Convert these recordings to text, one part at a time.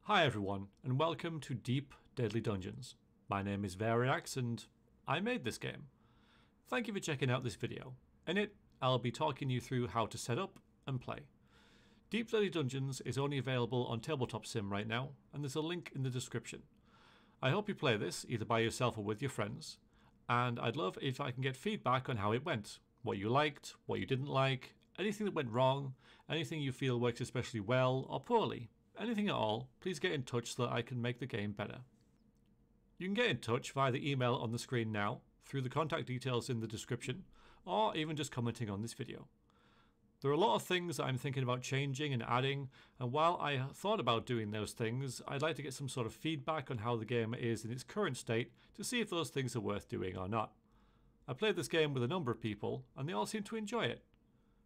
Hi everyone, and welcome to Deep Deadly Dungeons. My name is Variax and I made this game. Thank you for checking out this video. In it, I'll be talking you through how to set up and play. Deep Deadly Dungeons is only available on Tabletop Sim right now, and there's a link in the description. I hope you play this either by yourself or with your friends, and I'd love if I can get feedback on how it went, what you liked, what you didn't like, anything that went wrong, anything you feel works especially well or poorly. Anything at all, please get in touch so that I can make the game better. You can get in touch via the email on the screen now, through the contact details in the description, or even just commenting on this video. There are a lot of things that I'm thinking about changing and adding, and while I thought about doing those things, I'd like to get some sort of feedback on how the game is in its current state to see if those things are worth doing or not. I played this game with a number of people, and they all seemed to enjoy it.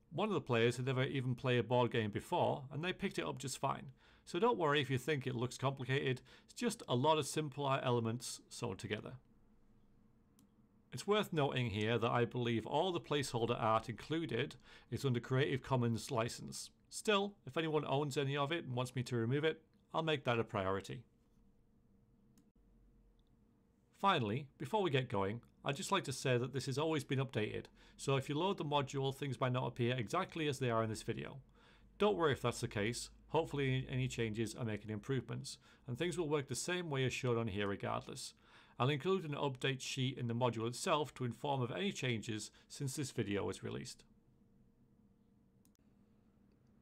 One of the players had never even played a board game before, and they picked it up just fine. So don't worry if you think it looks complicated, it's just a lot of simpler elements sewn together. It's worth noting here that I believe all the placeholder art included is under Creative Commons license. Still, if anyone owns any of it and wants me to remove it, I'll make that a priority. Finally, before we get going, I'd just like to say that this has always been updated, so if you load the module, things might not appear exactly as they are in this video. Don't worry if that's the case, hopefully any changes are making improvements, and things will work the same way as shown on here regardless. I'll include an update sheet in the module itself to inform of any changes since this video was released.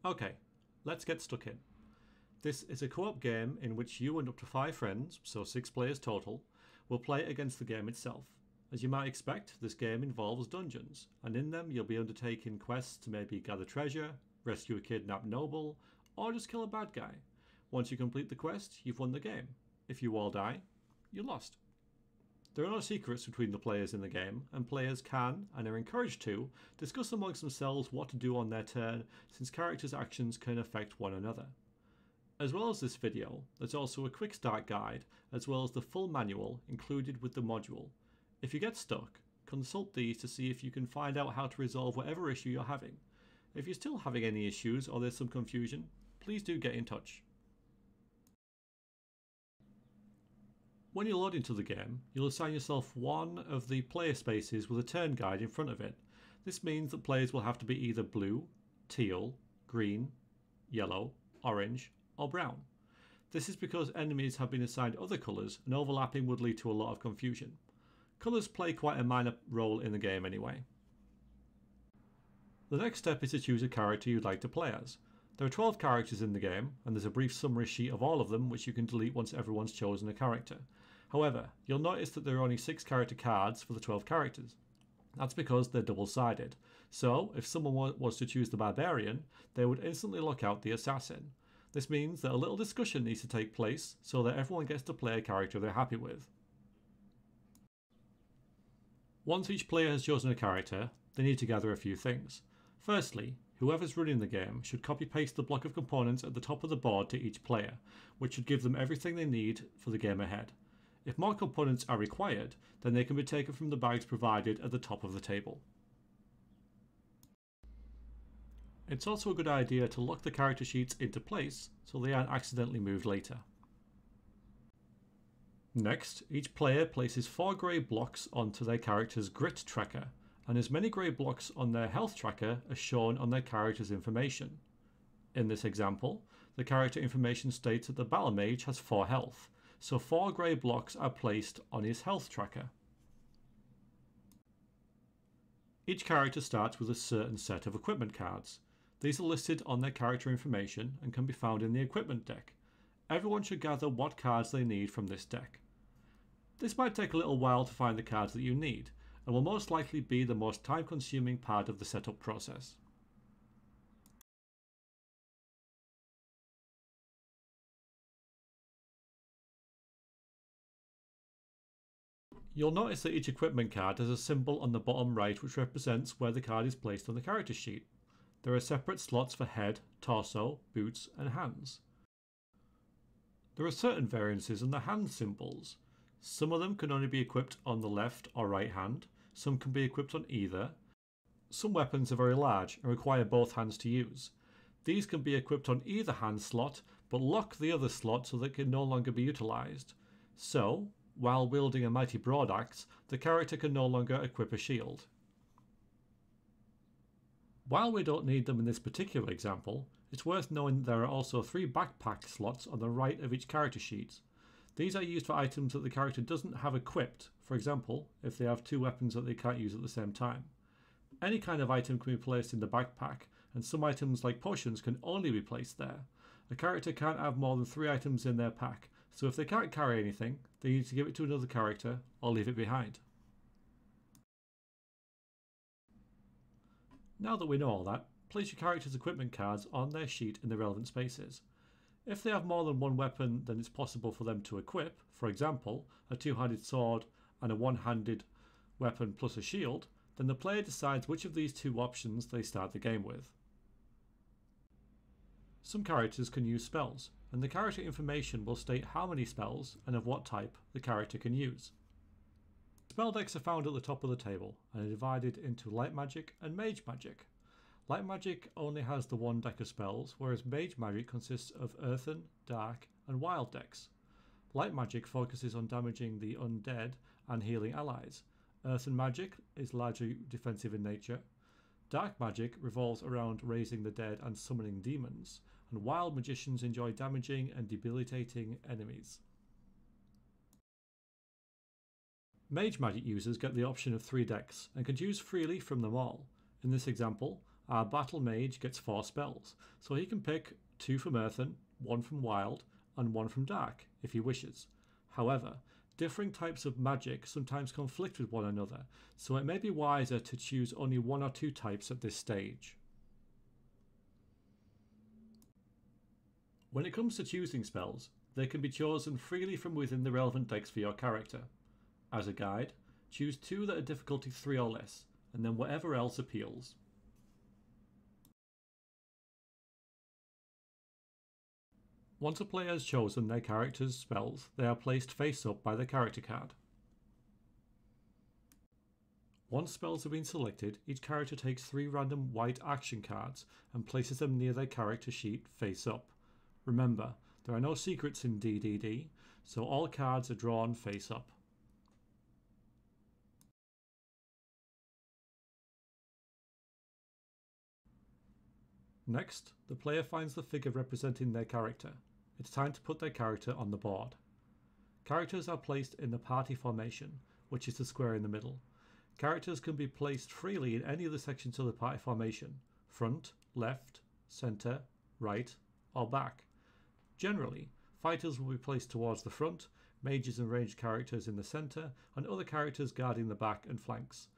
Okay, let's get stuck in. This is a co-op game in which you and up to 5 friends, so 6 players total, will play against the game itself. As you might expect, this game involves dungeons, and in them you'll be undertaking quests to maybe gather treasure, rescue a kidnapped noble, or just kill a bad guy. Once you complete the quest, you've won the game. If you all die, you lost. There are no secrets between the players in the game, and players can, and are encouraged to, discuss amongst themselves what to do on their turn, since characters' actions can affect one another. As well as this video, there's also a quick start guide, as well as the full manual included with the module. If you get stuck, consult these to see if you can find out how to resolve whatever issue you're having. If you're still having any issues or there's some confusion, please do get in touch. When you load into the game, you'll assign yourself one of the player spaces with a turn guide in front of it. This means that players will have to be either blue, teal, green, yellow, orange, or brown. This is because enemies have been assigned other colours, and overlapping would lead to a lot of confusion. Colours play quite a minor role in the game anyway. The next step is to choose a character you'd like to play as. There are 12 characters in the game, and there's a brief summary sheet of all of them which you can delete once everyone's chosen a character. However, you'll notice that there are only 6 character cards for the 12 characters. That's because they're double-sided. So, if someone was to choose the barbarian, they would instantly lock out the assassin. This means that a little discussion needs to take place so that everyone gets to play a character they're happy with. Once each player has chosen a character, they need to gather a few things. Firstly, whoever's running the game should copy-paste the block of components at the top of the board to each player, which should give them everything they need for the game ahead. If more components are required, then they can be taken from the bags provided at the top of the table. It's also a good idea to lock the character sheets into place so they aren't accidentally moved later. Next, each player places 4 grey blocks onto their character's grit tracker, and as many grey blocks on their health tracker as shown on their character's information. In this example, the character information states that the battle mage has 4 health, so 4 grey blocks are placed on his health tracker. Each character starts with a certain set of equipment cards. These are listed on their character information and can be found in the equipment deck. Everyone should gather what cards they need from this deck. This might take a little while to find the cards that you need, and will most likely be the most time-consuming part of the setup process. You'll notice that each equipment card has a symbol on the bottom right which represents where the card is placed on the character sheet. There are separate slots for head, torso, boots, and hands. There are certain variances in the hand symbols. Some of them can only be equipped on the left or right hand, some can be equipped on either. Some weapons are very large and require both hands to use. These can be equipped on either hand slot, but lock the other slot so that it can no longer be utilised. So, while wielding a mighty broadaxe, the character can no longer equip a shield. While we don't need them in this particular example, it's worth knowing there are also 3 backpack slots on the right of each character sheet. These are used for items that the character doesn't have equipped, for example, if they have 2 weapons that they can't use at the same time. Any kind of item can be placed in the backpack, and some items like potions can only be placed there. A character can't have more than 3 items in their pack, so if they can't carry anything, they need to give it to another character or leave it behind. Now that we know all that, place your character's equipment cards on their sheet in the relevant spaces. If they have more than 1 weapon, then it's possible for them to equip, for example, a 2-handed sword and a 1-handed weapon plus a shield, then the player decides which of these 2 options they start the game with. Some characters can use spells, and the character information will state how many spells and of what type the character can use. Spell decks are found at the top of the table and are divided into light magic and mage magic. Light magic only has the 1 deck of spells, whereas mage magic consists of earthen, dark and wild decks. Light magic focuses on damaging the undead and healing allies. Earthen magic is largely defensive in nature. Dark magic revolves around raising the dead and summoning demons, and wild magicians enjoy damaging and debilitating enemies. Mage magic users get the option of 3 decks and can choose freely from them all. In this example, our battle mage gets 4 spells, so he can pick 2 from earthen, 1 from wild, and 1 from dark if he wishes. However, differing types of magic sometimes conflict with one another, so it may be wiser to choose only 1 or 2 types at this stage. When it comes to choosing spells, they can be chosen freely from within the relevant decks for your character. As a guide, choose 2 that are difficulty 3 or less, and then whatever else appeals. Once a player has chosen their character's spells, they are placed face up by the character card. Once spells have been selected, each character takes 3 random white action cards and places them near their character sheet face up. Remember, there are no secrets in DDD, so all cards are drawn face up. Next, the player finds the figure representing their character. It's time to put their character on the board. Characters are placed in the party formation, which is the square in the middle. Characters can be placed freely in any of the sections of the party formation: front, left, centre, right, or back. Generally, fighters will be placed towards the front, mages and ranged characters in the centre, and other characters guarding the back and flanks.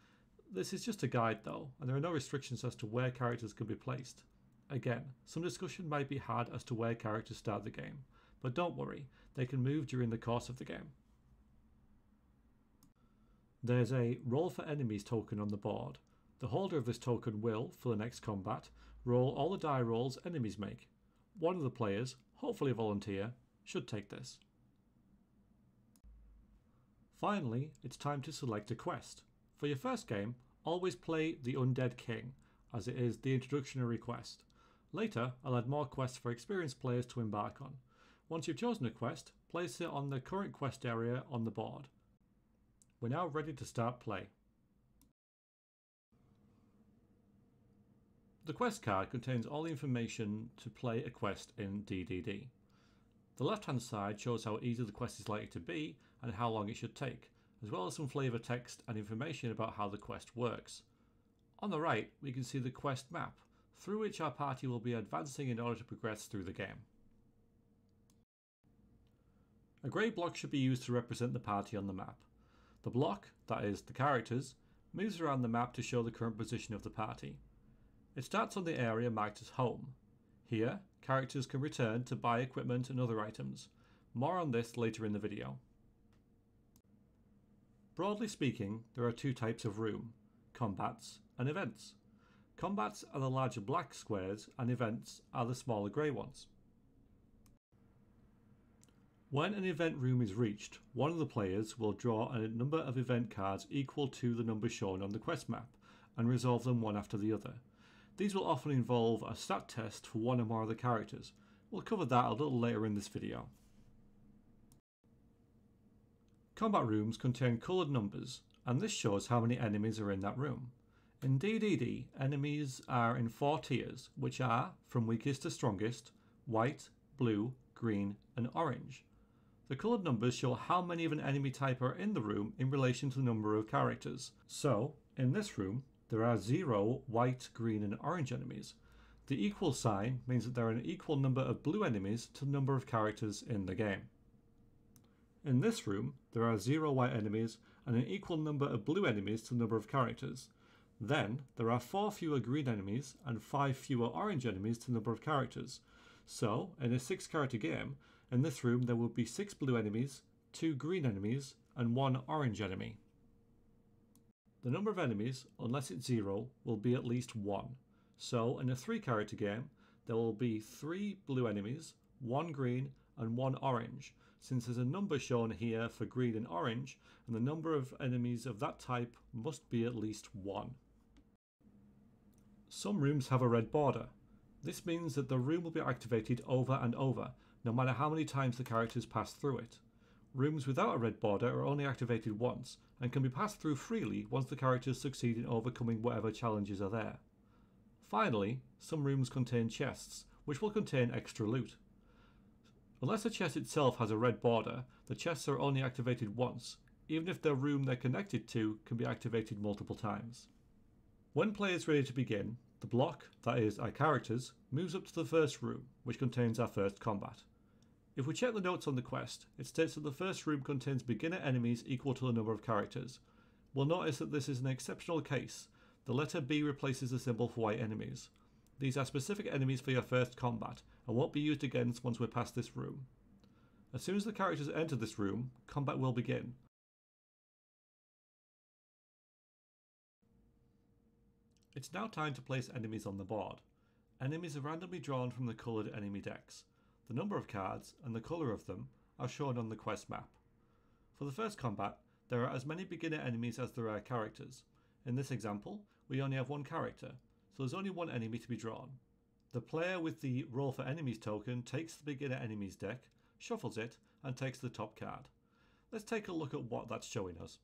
This is just a guide though, and there are no restrictions as to where characters can be placed. Again, some discussion might be had as to where characters start the game, but don't worry, they can move during the course of the game. There's a roll for enemies token on the board. The holder of this token will, for the next combat, roll all the die rolls enemies make. One of the players, hopefully a volunteer, should take this. Finally, it's time to select a quest. For your first game, always play the Undead King, as it is the introductory quest. Later, I'll add more quests for experienced players to embark on. Once you've chosen a quest, place it on the current quest area on the board. We're now ready to start play. The quest card contains all the information to play a quest in DDD. The left-hand side shows how easy the quest is likely to be and how long it should take, as well as some flavour text and information about how the quest works. On the right, we can see the quest map, through which our party will be advancing in order to progress through the game. A grey block should be used to represent the party on the map. The block, that is, the characters, moves around the map to show the current position of the party. It starts on the area marked as home. Here, characters can return to buy equipment and other items. More on this later in the video. Broadly speaking, there are 2 types of room: combats and events. Combats are the larger black squares and events are the smaller grey ones. When an event room is reached, one of the players will draw a number of event cards equal to the number shown on the quest map and resolve them one after the other. These will often involve a stat test for one or more of the characters, We'll cover that a little later in this video. Combat rooms contain coloured numbers, and this shows how many enemies are in that room. In DDD, enemies are in 4 tiers, which are, from weakest to strongest, white, blue, green and orange. The coloured numbers show how many of an enemy type are in the room in relation to the number of characters. So, in this room, there are 0 white, green and orange enemies. The equal sign means that there are an equal number of blue enemies to the number of characters in the game. In this room, there are 0 white enemies and an equal number of blue enemies to the number of characters. Then, there are 4 fewer green enemies and 5 fewer orange enemies to the number of characters. So, in a 6-character game, in this room there will be 6 blue enemies, 2 green enemies and 1 orange enemy. The number of enemies, unless it's 0, will be at least 1. So, in a 3-character game, there will be 3 blue enemies, 1 green and 1 orange, since there's a number shown here for green and orange, and the number of enemies of that type must be at least 1. Some rooms have a red border. This means that the room will be activated over and over, no matter how many times the characters pass through it. Rooms without a red border are only activated once, and can be passed through freely once the characters succeed in overcoming whatever challenges are there. Finally, some rooms contain chests, which will contain extra loot. Unless the chest itself has a red border, the chests are only activated once, even if the room they're connected to can be activated multiple times. When players are ready to begin, the block, that is our characters, moves up to the first room, which contains our first combat. If we check the notes on the quest, it states that the first room contains beginner enemies equal to the number of characters. We'll notice that this is an exceptional case. The letter B replaces the symbol for white enemies. These are specific enemies for your first combat, and won't be used against once we're past this room. As soon as the characters enter this room, combat will begin. It's now time to place enemies on the board. Enemies are randomly drawn from the coloured enemy decks. The number of cards and the colour of them are shown on the quest map. For the first combat, there are as many beginner enemies as there are characters. In this example, we only have 1 character, so there's only 1 enemy to be drawn. The player with the Roll for Enemies token takes the beginner enemies deck, shuffles it, and takes the top card. Let's take a look at what that's showing us.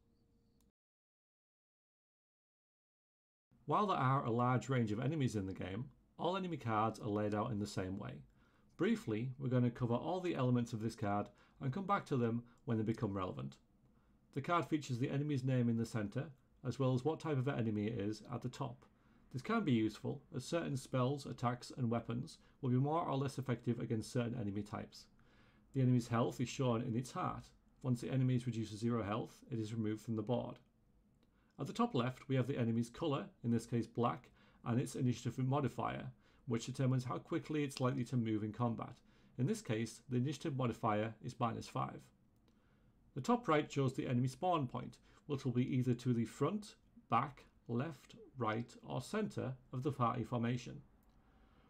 While there are a large range of enemies in the game, all enemy cards are laid out in the same way. Briefly, we're going to cover all the elements of this card and come back to them when they become relevant. The card features the enemy's name in the centre, as well as what type of enemy it is at the top. This can be useful, as certain spells, attacks and weapons will be more or less effective against certain enemy types. The enemy's health is shown in its heart. Once the enemy is reduced to 0 health, it is removed from the board. At the top left, we have the enemy's colour, in this case black, and its initiative modifier, which determines how quickly it's likely to move in combat. In this case, the initiative modifier is -5. The top right shows the enemy spawn point, which will be either to the front, back, left, right, or centre of the party formation.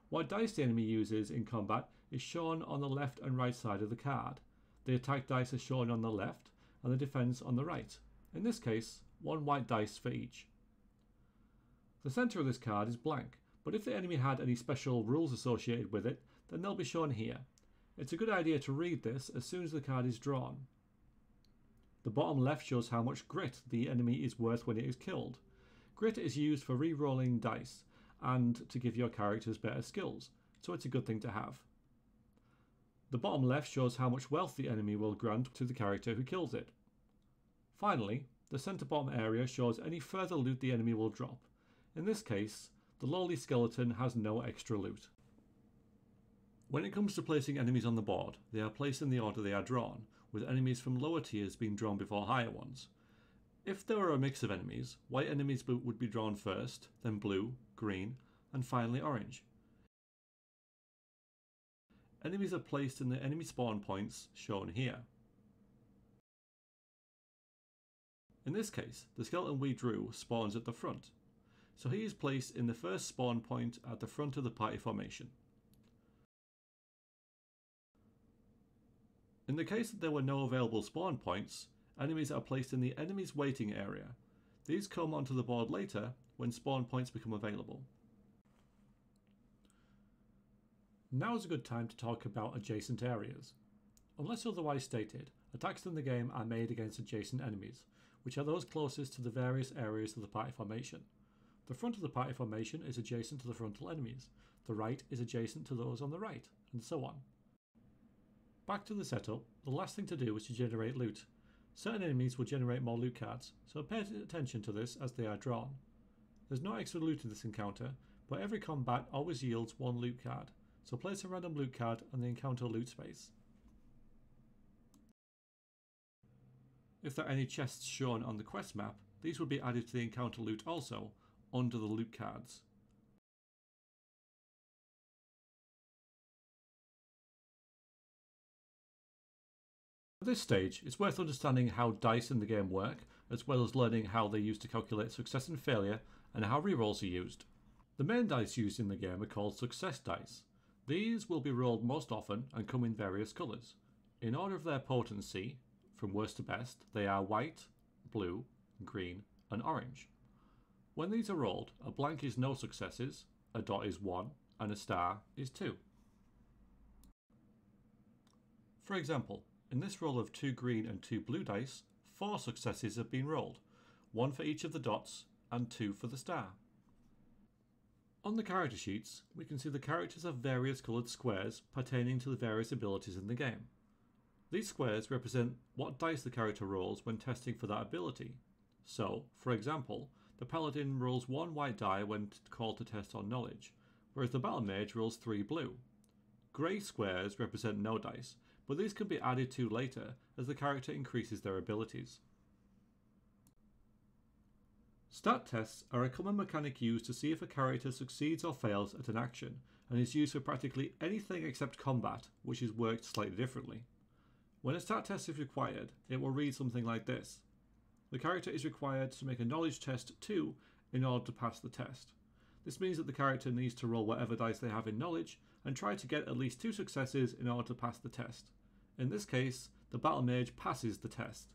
What dice the enemy uses in combat is shown on the left and right side of the card. The attack dice are shown on the left, and the defence on the right. In this case, 1 white dice for each. The centre of this card is blank, but if the enemy had any special rules associated with it, then they'll be shown here. It's a good idea to read this as soon as the card is drawn. The bottom left shows how much grit the enemy is worth when it is killed. Grit is used for re-rolling dice and to give your characters better skills, so it's a good thing to have. The bottom left shows how much wealth the enemy will grant to the character who kills it. Finally, the centre bottom area shows any further loot the enemy will drop. In this case, the lowly skeleton has no extra loot. When it comes to placing enemies on the board, they are placed in the order they are drawn, with enemies from lower tiers being drawn before higher ones. If there were a mix of enemies, white enemies would be drawn first, then blue, green, and finally orange. Enemies are placed in the enemy spawn points shown here. In this case, the skeleton we drew spawns at the front, so he is placed in the first spawn point at the front of the party formation. In the case that there were no available spawn points, enemies are placed in the enemy's waiting area. These come onto the board later when spawn points become available. Now is a good time to talk about adjacent areas. Unless otherwise stated, attacks in the game are made against adjacent enemies, which are those closest to the various areas of the party formation. The front of the party formation is adjacent to the frontal enemies, the right is adjacent to those on the right, and so on. Back to the setup, the last thing to do is to generate loot. Certain enemies will generate more loot cards, so pay attention to this as they are drawn. There's no extra loot in this encounter, but every combat always yields one loot card, so place a random loot card on the encounter loot space. If there are any chests shown on the quest map, these will be added to the encounter loot also, under the loot cards. At this stage, it's worth understanding how dice in the game work, as well as learning how they're used to calculate success and failure, and how rerolls are used. The main dice used in the game are called success dice. These will be rolled most often and come in various colours. In order of their potency, from worst to best, they are white, blue, green, and orange. When these are rolled, a blank is no successes, a dot is 1, and a star is 2. For example, in this roll of 2 green and 2 blue dice, 4 successes have been rolled, 1 for each of the dots and 2 for the star. On the character sheets, we can see the characters have various coloured squares pertaining to the various abilities in the game. These squares represent what dice the character rolls when testing for that ability. So, for example, the paladin rolls 1 white die when called to test on knowledge, whereas the battle mage rolls 3 blue. Grey squares represent no dice, but these can be added to later as the character increases their abilities. Stat tests are a common mechanic used to see if a character succeeds or fails at an action, and is used for practically anything except combat, which is worked slightly differently. When a stat test is required, it will read something like this. The character is required to make a knowledge test 2 in order to pass the test. This means that the character needs to roll whatever dice they have in knowledge and try to get at least 2 successes in order to pass the test. In this case, the battle mage passes the test.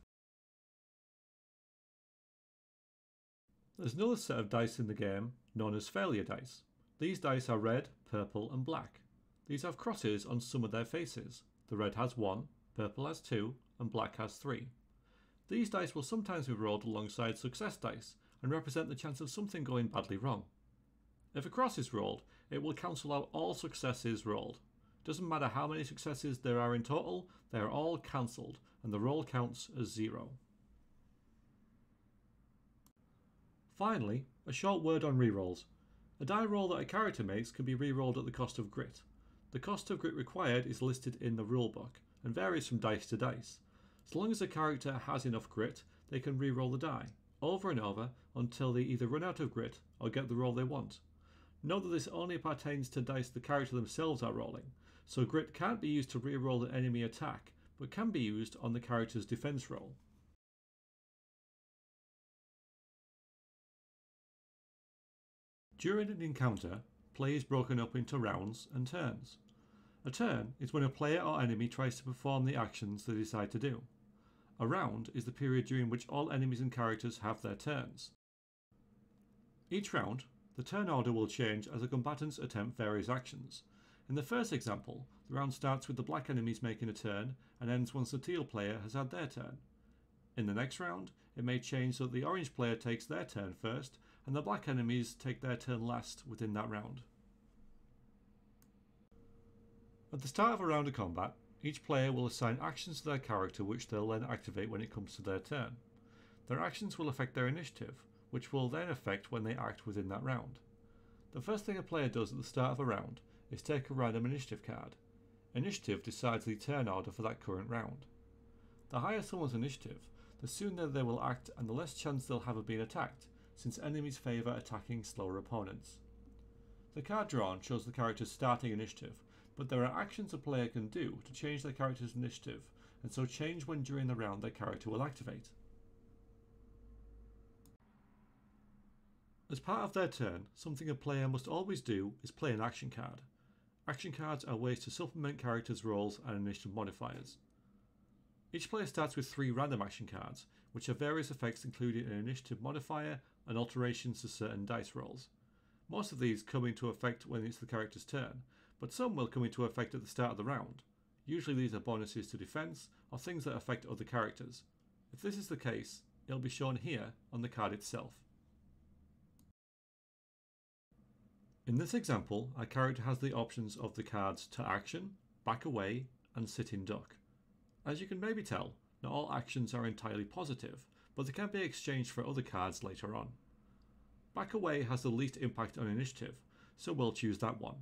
There's another set of dice in the game known as failure dice. These dice are red, purple and black. These have crosses on some of their faces. The red has 1, purple has 2 and black has 3. These dice will sometimes be rolled alongside success dice and represent the chance of something going badly wrong. If a cross is rolled, it will cancel out all successes rolled. Doesn't matter how many successes there are in total, they are all cancelled and the roll counts as 0. Finally, a short word on rerolls. A die roll that a character makes can be rerolled at the cost of grit. The cost of grit required is listed in the rulebook and varies from dice to dice. As long as a character has enough grit, they can reroll the die, over and over, until they either run out of grit or get the roll they want. Note that this only pertains to dice the character themselves are rolling, so grit can't be used to reroll an enemy attack, but can be used on the character's defense roll. During an encounter, play is broken up into rounds and turns. A turn is when a player or enemy tries to perform the actions they decide to do. A round is the period during which all enemies and characters have their turns. Each round, the turn order will change as the combatants attempt various actions. In the first example, the round starts with the black enemies making a turn and ends once the teal player has had their turn. In the next round, it may change so that the orange player takes their turn first and the black enemies take their turn last within that round. At the start of a round of combat, each player will assign actions to their character which they'll then activate when it comes to their turn. Their actions will affect their initiative, which will then affect when they act within that round. The first thing a player does at the start of a round is take a random initiative card. Initiative decides the turn order for that current round. The higher someone's initiative, the sooner they will act and the less chance they'll have of being attacked, since enemies favour attacking slower opponents. The card drawn shows the character's starting initiative, but there are actions a player can do to change their character's initiative, and so change when during the round their character will activate. As part of their turn, something a player must always do is play an action card. Action cards are ways to supplement characters' rolls and initiative modifiers. Each player starts with 3 random action cards, which have various effects including an initiative modifier and alterations to certain dice rolls. Most of these come into effect when it's the character's turn, but some will come into effect at the start of the round. Usually these are bonuses to defense or things that affect other characters. If this is the case, it'll be shown here on the card itself. In this example, our character has the options of the cards to action, back away, and sit in duck. As you can maybe tell, not all actions are entirely positive, but they can be exchanged for other cards later on. Back away has the least impact on initiative, so we'll choose that one.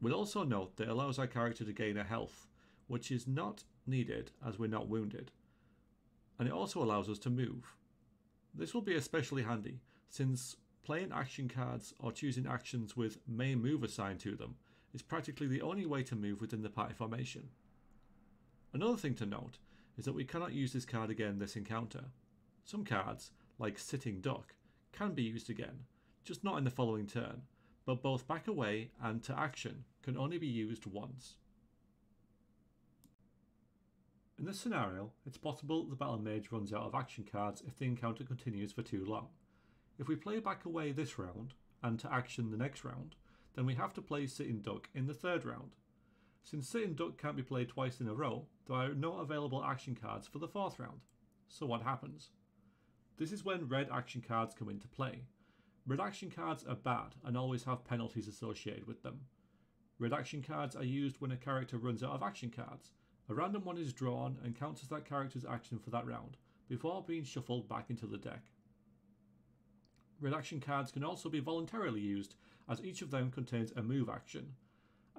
We'll also note that it allows our character to gain a health, which is not needed as we're not wounded. And it also allows us to move. This will be especially handy, since playing action cards or choosing actions with may move assigned to them is practically the only way to move within the party formation. Another thing to note is that we cannot use this card again this encounter. Some cards, like Sitting Duck, can be used again, just not in the following turn, but both back away and to action can only be used once. In this scenario, it's possible the Battle Mage runs out of action cards if the encounter continues for too long. If we play back away this round, and to action the next round, then we have to play Sitting Duck in the third round. Since Sitting Duck can't be played twice in a row, there are no available action cards for the fourth round. So what happens? This is when red action cards come into play. Red action cards are bad and always have penalties associated with them. Red action cards are used when a character runs out of action cards. A random one is drawn and counts as that character's action for that round, before being shuffled back into the deck. Red action cards can also be voluntarily used, as each of them contains a move action.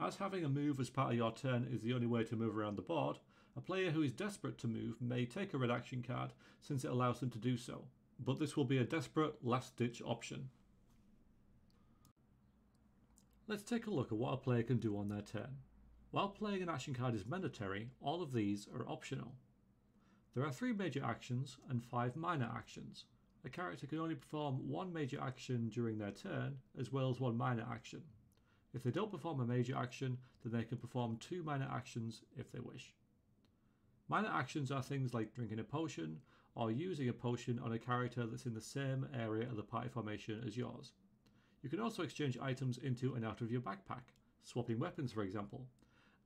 As having a move as part of your turn is the only way to move around the board, a player who is desperate to move may take a red action card since it allows them to do so, but this will be a desperate last-ditch option. Let's take a look at what a player can do on their turn. While playing an action card is mandatory, all of these are optional. There are 3 major actions and 5 minor actions. A character can only perform 1 major action during their turn, as well as 1 minor action. If they don't perform a major action, then they can perform 2 minor actions if they wish. Minor actions are things like drinking a potion, or using a potion on a character that's in the same area of the party formation as yours. You can also exchange items into and out of your backpack, swapping weapons for example,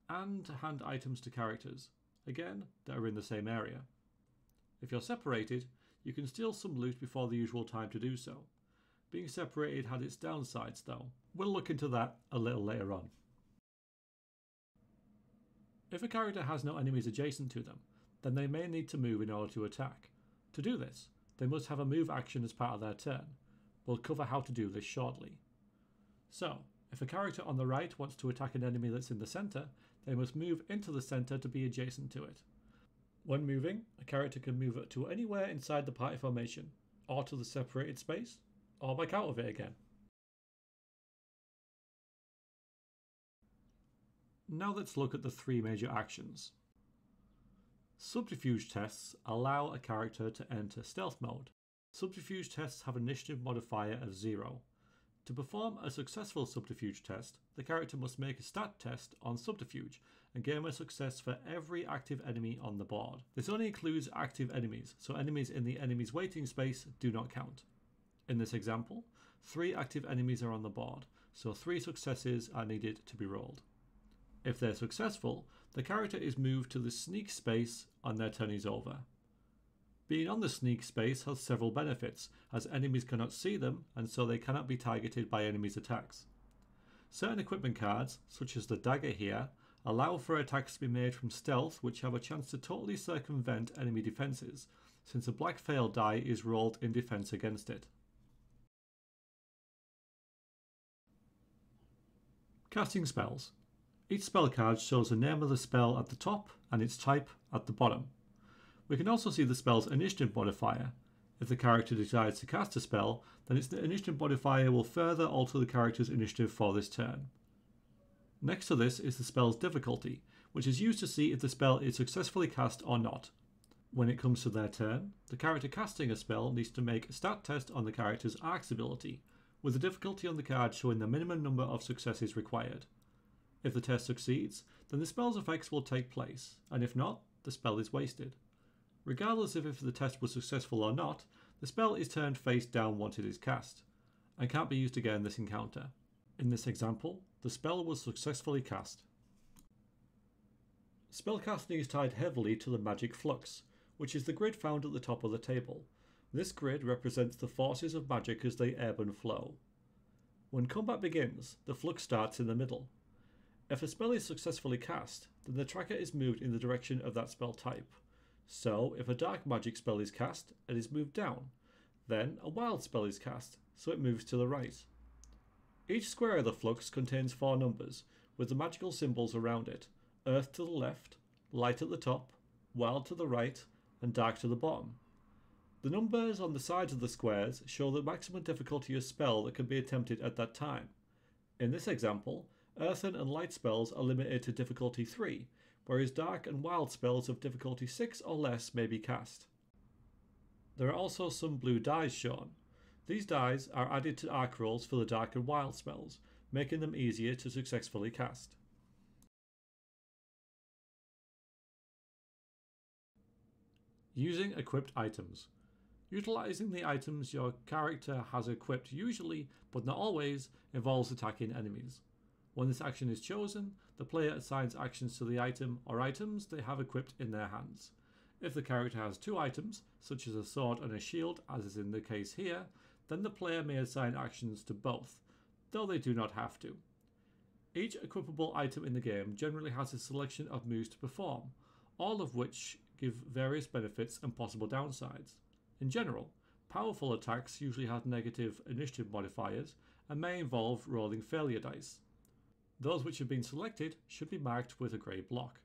and hand items to characters, again, that are in the same area. If you're separated, you can steal some loot before the usual time to do so. Being separated had its downsides though. We'll look into that a little later on. If a character has no enemies adjacent to them, then they may need to move in order to attack. To do this, they must have a move action as part of their turn. We'll cover how to do this shortly. So, if a character on the right wants to attack an enemy that's in the centre, they must move into the centre to be adjacent to it. When moving, a character can move to anywhere inside the party formation, or to the separated space, or back out of it again. Now let's look at the 3 major actions. Subterfuge tests allow a character to enter stealth mode. Subterfuge tests have an initiative modifier of 0. To perform a successful subterfuge test, the character must make a stat test on subterfuge and gain a success for every active enemy on the board. This only includes active enemies, so enemies in the enemy's waiting space do not count. In this example, 3 active enemies are on the board, so 3 successes are needed to be rolled. If they're successful, the character is moved to the sneak space and their turn is over. Being on the sneak space has several benefits, as enemies cannot see them and so they cannot be targeted by enemies' attacks. Certain equipment cards, such as the dagger here, allow for attacks to be made from stealth which have a chance to totally circumvent enemy defences, since a black fail die is rolled in defence against it. Casting spells. Each spell card shows the name of the spell at the top and its type at the bottom. We can also see the spell's initiative modifier. If the character decides to cast a spell, then its initiative modifier will further alter the character's initiative for this turn. Next to this is the spell's difficulty, which is used to see if the spell is successfully cast or not. When it comes to their turn, the character casting a spell needs to make a stat test on the character's Arcs ability, with the difficulty on the card showing the minimum number of successes required. If the test succeeds, then the spell's effects will take place, and if not, the spell is wasted. Regardless of if the test was successful or not, the spell is turned face down once it is cast, and can't be used again in this encounter. In this example, the spell was successfully cast. Spellcasting is tied heavily to the magic Flux, which is the grid found at the top of the table. This grid represents the forces of magic as they ebb and flow. When combat begins, the Flux starts in the middle. If a spell is successfully cast, then the tracker is moved in the direction of that spell type. So, if a dark magic spell is cast, it is moved down. Then, a wild spell is cast, so it moves to the right. Each square of the Flux contains 4 numbers, with the magical symbols around it: earth to the left, light at the top, wild to the right, and dark to the bottom. The numbers on the sides of the squares show the maximum difficulty of spell that can be attempted at that time. In this example, earthen and light spells are limited to difficulty 3, whereas dark and wild spells of difficulty 6 or less may be cast. There are also some blue dies shown. These dies are added to arc rolls for the dark and wild spells, making them easier to successfully cast. Using equipped items. Utilising the items your character has equipped usually, but not always, involves attacking enemies. When this action is chosen, the player assigns actions to the item or items they have equipped in their hands. If the character has 2 items, such as a sword and a shield, as is in the case here, then the player may assign actions to both, though they do not have to. Each equipable item in the game generally has a selection of moves to perform, all of which give various benefits and possible downsides. In general, powerful attacks usually have negative initiative modifiers and may involve rolling failure dice. Those which have been selected should be marked with a grey block.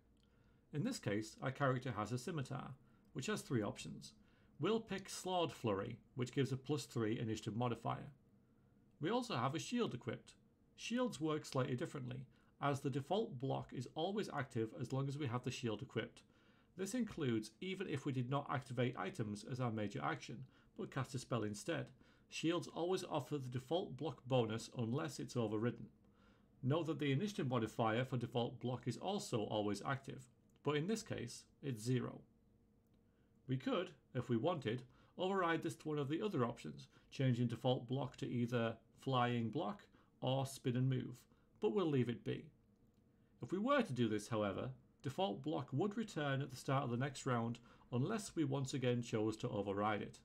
In this case, our character has a scimitar, which has 3 options. We'll pick Sword Flurry, which gives a +3 initiative modifier. We also have a shield equipped. Shields work slightly differently, as the default block is always active as long as we have the shield equipped. This includes even if we did not activate items as our major action, but cast a spell instead. Shields always offer the default block bonus unless it's overridden. Note that the initiative modifier for default block is also always active, but in this case, it's 0. We could, if we wanted, override this to one of the other options, changing default block to either flying block or spin and move, but we'll leave it be. If we were to do this, however, default block would return at the start of the next round unless we once again chose to override it.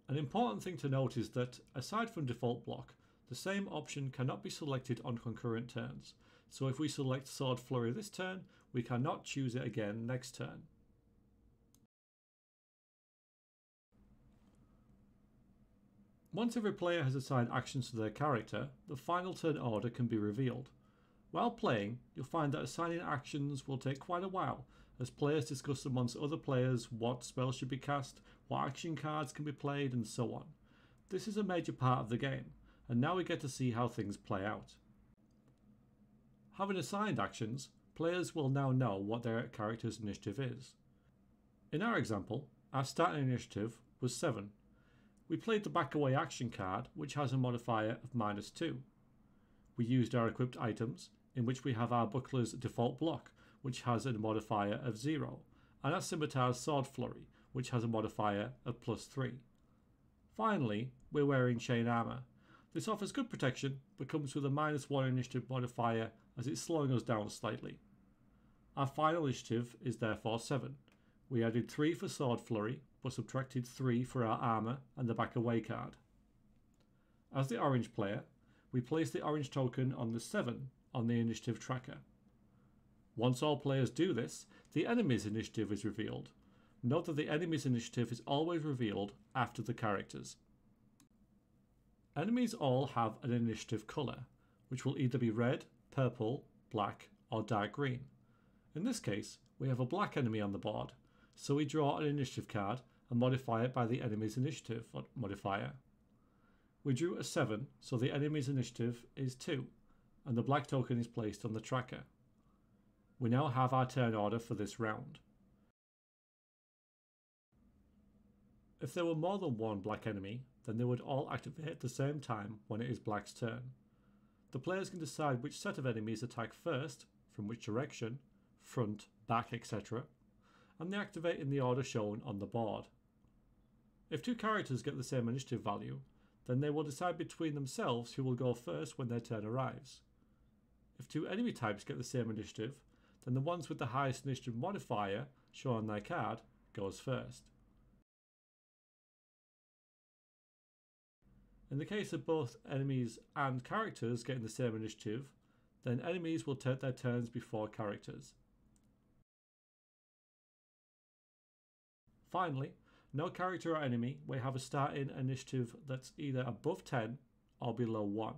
An important thing to note is that, aside from default block, the same option cannot be selected on concurrent turns, so if we select Sword Flurry this turn, we cannot choose it again next turn. Once every player has assigned actions to their character, the final turn order can be revealed. While playing, you'll find that assigning actions will take quite a while, as players discuss amongst other players what spells should be cast, what action cards can be played, and so on. This is a major part of the game, and now we get to see how things play out. Having assigned actions, players will now know what their character's initiative is. In our example, our starting initiative was 7. We played the back away action card, which has a modifier of -2. We used our equipped items, in which we have our buckler's default block, which has a modifier of 0, and our scimitar's Sword Flurry, which has a modifier of +3. Finally, we're wearing chain armour. This offers good protection, but comes with a -1 initiative modifier as it's slowing us down slightly. Our final initiative is therefore 7. We added 3 for Sword Flurry, but subtracted 3 for our armour and the back away card. As the orange player, we place the orange token on the 7 on the initiative tracker. Once all players do this, the enemy's initiative is revealed. Note that the enemy's initiative is always revealed after the characters. Enemies all have an initiative colour, which will either be red, purple, black, or dark green. In this case, we have a black enemy on the board, so we draw an initiative card and modify it by the enemy's initiative modifier. We drew a 7, so the enemy's initiative is 2, and the black token is placed on the tracker. We now have our turn order for this round. If there were more than one black enemy, then they would all activate at the same time when it is black's turn. The players can decide which set of enemies attack first, from which direction, front, back, etc., and they activate in the order shown on the board. If 2 characters get the same initiative value, then they will decide between themselves who will go first when their turn arrives. If two enemy types get the same initiative, then the ones with the highest initiative modifier, shown on their card, goes first. In the case of both enemies and characters getting the same initiative, then enemies will take their turns before characters. Finally, no character or enemy may have a starting initiative that's either above 10 or below 1.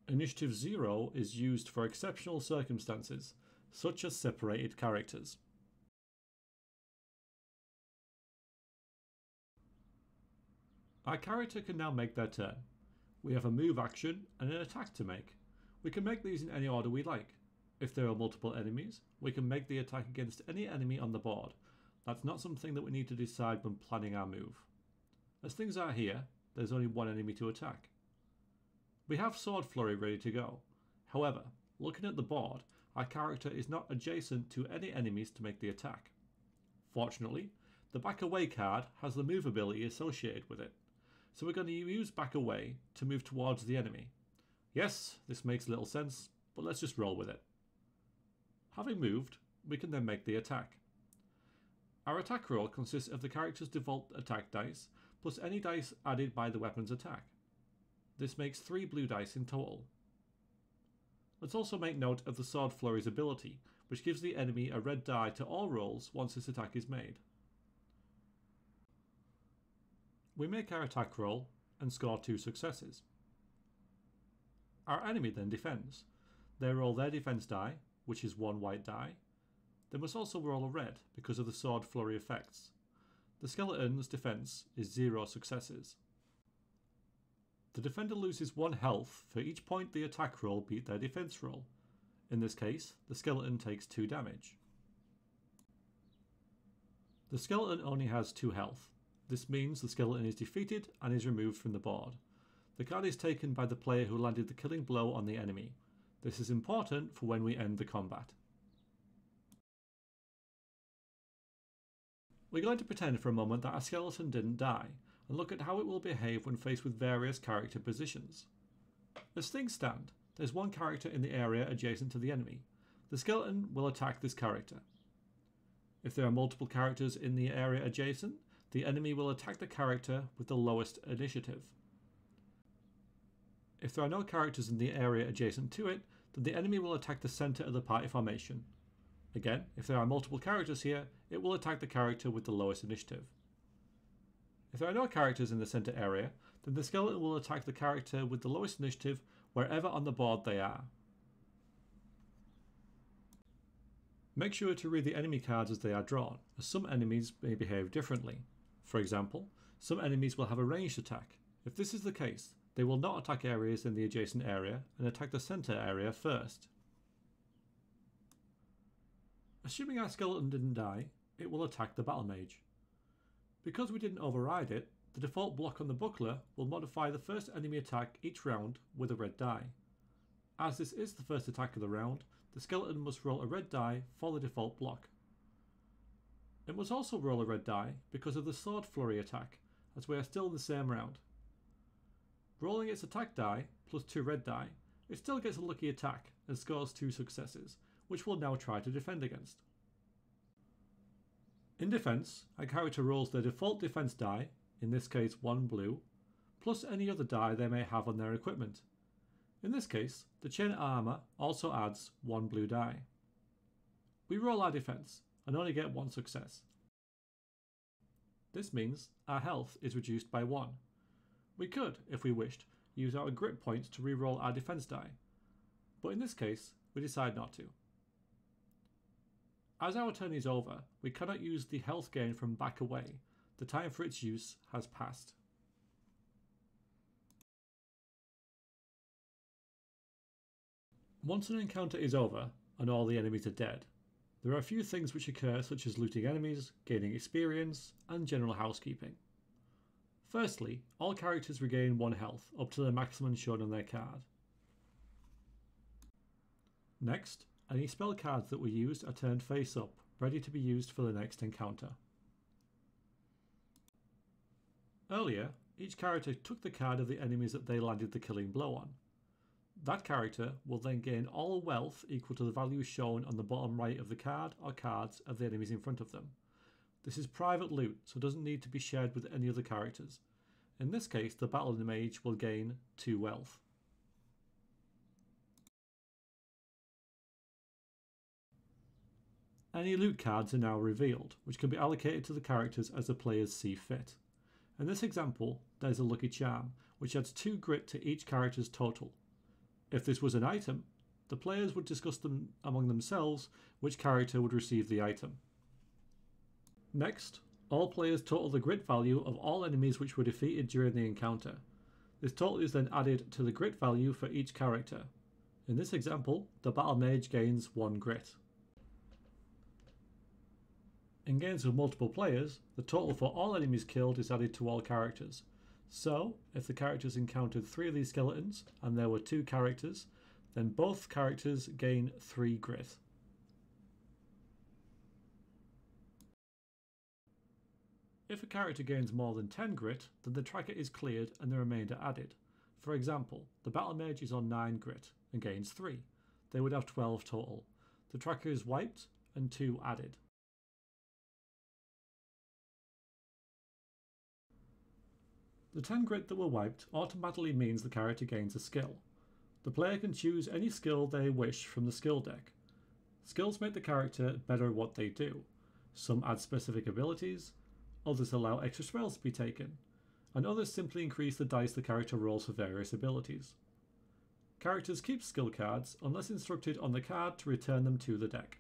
Initiative 0 is used for exceptional circumstances, such as separated characters. Our character can now make their turn. We have a move action and an attack to make. We can make these in any order we like. If there are multiple enemies, we can make the attack against any enemy on the board. That's not something that we need to decide when planning our move. As things are here, there's only one enemy to attack. We have Sword Flurry ready to go. However, looking at the board, our character is not adjacent to any enemies to make the attack. Fortunately, the Back Away card has the move ability associated with it, so we're going to use Back Away to move towards the enemy. Yes, this makes little sense, but let's just roll with it. Having moved, we can then make the attack. Our attack roll consists of the character's default attack dice, plus any dice added by the weapon's attack. This makes 3 blue dice in total. Let's also make note of the Sword Flurry's ability, which gives the enemy a red die to all rolls once this attack is made. We make our attack roll and score 2 successes. Our enemy then defends. They roll their defense die, which is 1 white die. They must also roll a red because of the Sword Flurry effects. The skeleton's defense is 0 successes. The defender loses 1 health for each point the attack roll beat their defense roll. In this case, the skeleton takes 2 damage. The skeleton only has 2 health. This means the skeleton is defeated and is removed from the board. The card is taken by the player who landed the killing blow on the enemy. This is important for when we end the combat. We're going to pretend for a moment that our skeleton didn't die, and look at how it will behave when faced with various character positions. As things stand, there's one character in the area adjacent to the enemy. The skeleton will attack this character. If there are multiple characters in the area adjacent, the enemy will attack the character with the lowest initiative. If there are no characters in the area adjacent to it, then the enemy will attack the centre of the party formation. Again, if there are multiple characters here, it will attack the character with the lowest initiative. If there are no characters in the centre area, then the skeleton will attack the character with the lowest initiative wherever on the board they are. Make sure to read the enemy cards as they are drawn, as some enemies may behave differently. For example, some enemies will have a ranged attack. If this is the case, they will not attack areas in the adjacent area and attack the centre area first. Assuming our skeleton didn't die, it will attack the battle mage. Because we didn't override it, the default block on the buckler will modify the first enemy attack each round with a red die. As this is the first attack of the round, the skeleton must roll a red die for the default block. It must also roll a red die because of the Sword Flurry attack, as we are still in the same round. Rolling its attack die plus 2 red die, it still gets a lucky attack and scores 2 successes, which we'll now try to defend against. In defense, our character rolls their default defense die, in this case 1 blue, plus any other die they may have on their equipment. In this case, the chain armor also adds 1 blue die. We roll our defense and only get 1 success. This means our health is reduced by 1. We could, if we wished, use our grit points to re-roll our defense die, but in this case, we decide not to. As our turn is over, we cannot use the health gain from Back Away. The time for its use has passed. Once an encounter is over and all the enemies are dead, there are a few things which occur, such as looting enemies, gaining experience, and general housekeeping. Firstly, all characters regain 1 health, up to the maximum shown on their card. Next, any spell cards that were used are turned face up, ready to be used for the next encounter. Earlier, each character took the card of the enemies that they landed the killing blow on. That character will then gain all wealth equal to the value shown on the bottom right of the card or cards of the enemies in front of them. This is private loot, so it doesn't need to be shared with any other characters. In this case, the battle mage will gain 2 wealth. Any loot cards are now revealed, which can be allocated to the characters as the players see fit. In this example, there's a lucky charm, which adds 2 grit to each character's total. If this was an item, the players would discuss them among themselves which character would receive the item. Next, all players total the grit value of all enemies which were defeated during the encounter. This total is then added to the grit value for each character. In this example, the battle mage gains 1 grit. In games with multiple players, the total for all enemies killed is added to all characters. So, if the characters encountered 3 of these skeletons and there were 2 characters, then both characters gain 3 grit. If a character gains more than 10 grit, then the tracker is cleared and the remainder added. For example, the battle mage is on 9 grit and gains 3. They would have 12 total. The tracker is wiped and 2 added. The 10 grit that were wiped automatically means the character gains a skill. The player can choose any skill they wish from the skill deck. Skills make the character better at what they do. Some add specific abilities, others allow extra spells to be taken, and others simply increase the dice the character rolls for various abilities. Characters keep skill cards unless instructed on the card to return them to the deck.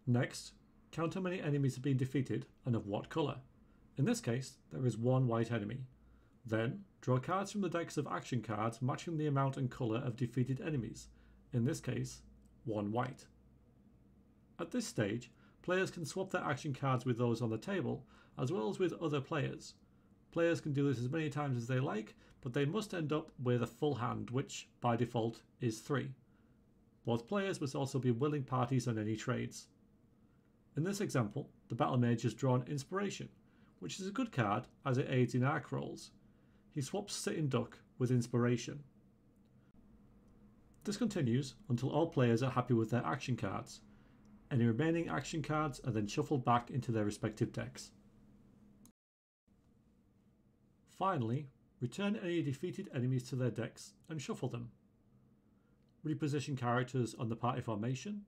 Next, count how many enemies have been defeated and of what colour. In this case, there is 1 white enemy. Then, draw cards from the decks of action cards matching the amount and colour of defeated enemies. In this case, 1 white. At this stage, players can swap their action cards with those on the table, as well as with other players. Players can do this as many times as they like, but they must end up with a full hand, which, by default, is 3. Both players must also be willing parties on any trades. In this example, the battle mage has drawn Inspiration, which is a good card as it aids in arc rolls. He swaps Sitting Duck with Inspiration. This continues until all players are happy with their action cards. Any remaining action cards are then shuffled back into their respective decks. Finally, return any defeated enemies to their decks and shuffle them. Reposition characters on the party formation,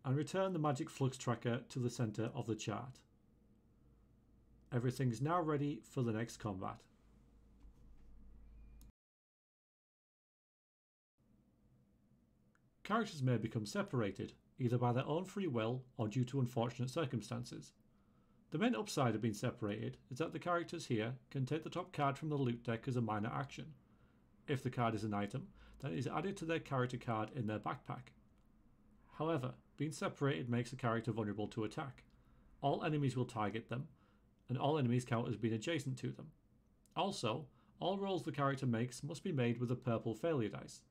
and return the magic flux tracker to the centre of the chart. Everything is now ready for the next combat. Characters may become separated, either by their own free will or due to unfortunate circumstances. The main upside of being separated is that the characters here can take the top card from the loot deck as a minor action. If the card is an item, then it is added to their character card in their backpack. However, being separated makes a character vulnerable to attack. All enemies will target them, and all enemies count as being adjacent to them. Also, all rolls the character makes must be made with a purple failure dice.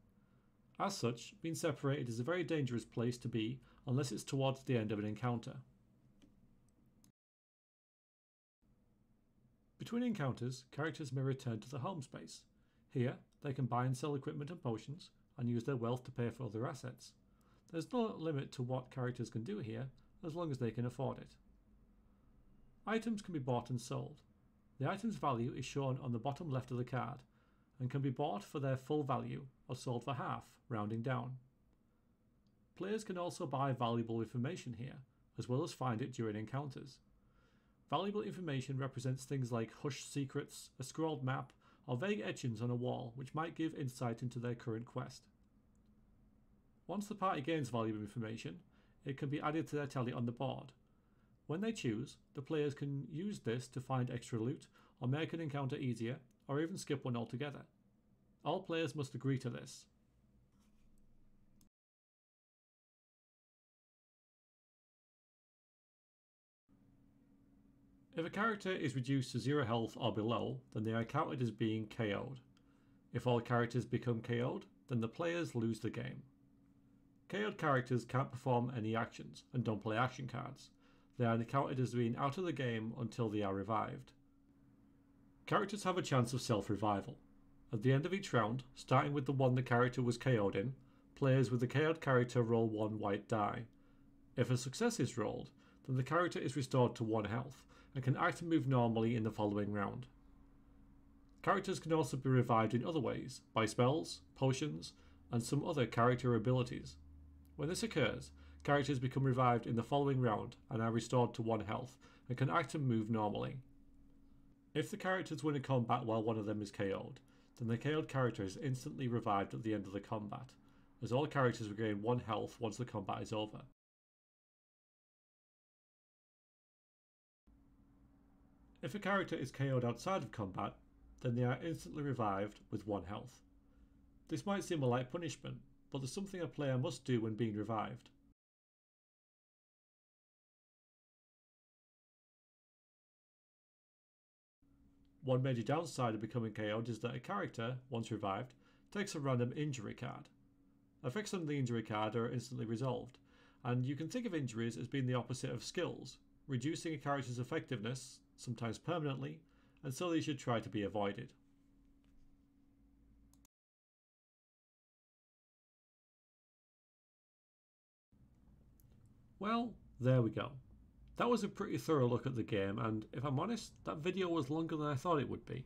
As such, being separated is a very dangerous place to be unless it's towards the end of an encounter. Between encounters, characters may return to the home space. Here, they can buy and sell equipment and potions, and use their wealth to pay for other assets. There's no limit to what characters can do here, as long as they can afford it. Items can be bought and sold. The item's value is shown on the bottom left of the card, and can be bought for their full value, or sold for half, rounding down. Players can also buy valuable information here, as well as find it during encounters. Valuable information represents things like hushed secrets, a scrolled map, or vague etchings on a wall which might give insight into their current quest. Once the party gains valuable information, it can be added to their tally on the board. When they choose, the players can use this to find extra loot, or make an encounter easier, or even skip one altogether. All players must agree to this. If a character is reduced to 0 health or below, then they are counted as being KO'd. If all characters become KO'd, then the players lose the game. KO'd characters can't perform any actions and don't play action cards. they are counted as being out of the game until they are revived. Characters have a chance of self-revival. At the end of each round, starting with the one the character was KO'd in, players with the KO'd character roll 1 white die. If a success is rolled, then the character is restored to 1 health and can act and move normally in the following round. Characters can also be revived in other ways, by spells, potions, and some other character abilities. When this occurs, characters become revived in the following round and are restored to 1 health and can act and move normally. If the characters win a combat while one of them is KO'd, then the KO'd character is instantly revived at the end of the combat, as all characters regain 1 health once the combat is over. If a character is KO'd outside of combat, then they are instantly revived with 1 health. This might seem a light punishment, but there's something a player must do when being revived. One major downside of becoming KO'd is that a character, once revived, takes a random injury card. Effects on the injury card are instantly resolved, and you can think of injuries as being the opposite of skills, reducing a character's effectiveness, sometimes permanently, and so they should try to be avoided. Well, there we go. That was a pretty thorough look at the game, and if I'm honest, that video was longer than I thought it would be.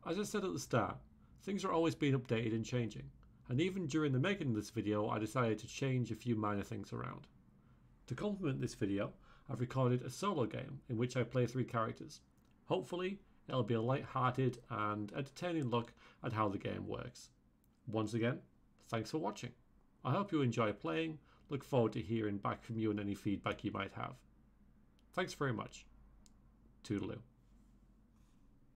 As I said at the start, things are always being updated and changing, and even during the making of this video I decided to change a few minor things around. To complement this video, I've recorded a solo game in which I play 3 characters. Hopefully, it'll be a light-hearted and entertaining look at how the game works. Once again, thanks for watching. I hope you enjoy playing, look forward to hearing back from you and any feedback you might have. Thanks very much. Toodaloo.